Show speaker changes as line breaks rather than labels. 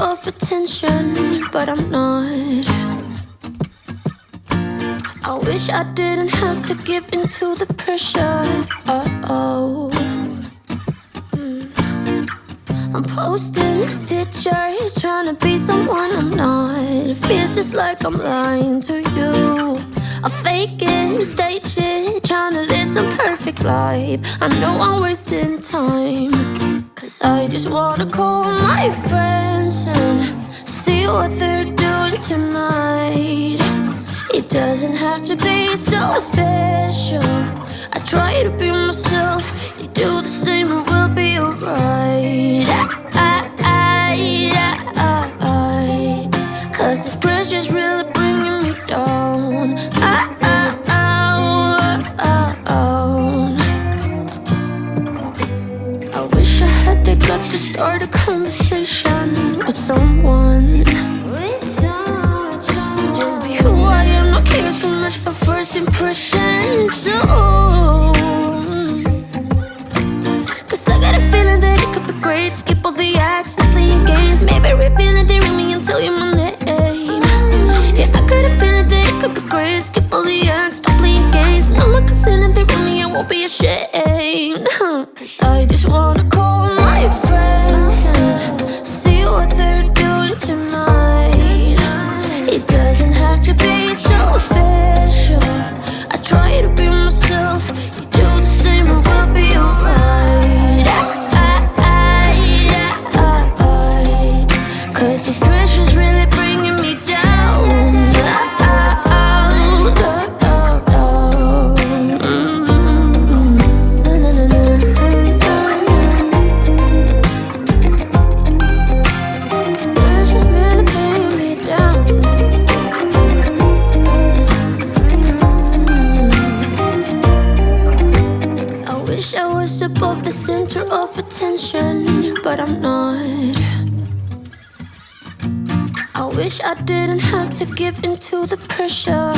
of attention, but I'm not. I wish I didn't have to give in to the pressure. I'm posting pictures, trying to be someone I'm not. It feels just like I'm lying to you. I fake it, stage it, trying to live some perfect life. I know I'm wasting time, cause I just wanna call my friends and see what they're doing tonight. It doesn't have to be so special. I try to be myself, you do the same and we'll be alright. Cause this pressure's really bringing me down. I wish I had the guts to start a conversation with someone. Just be who I am, not care so much about first impressions. Cause I got a feeling that it could be great. Skip all the acts, not playing games. Maybe reveal it, they ring me and tell you my name. Yeah, I got a feeling that it could be great. Skip all the acts, stop playing games. No more consenting, they ring me, I won't be ashamed. Cause I just wanna call my friends and see what they're doing tonight. It doesn't have to be so special. I try to be myself, you do the same and we'll be alright. Cause this pressure's really bringing me down. Pressure's really bringing me down. I wish I was above the center of attention, but I'm not. I wish I didn't have to give in to the pressure.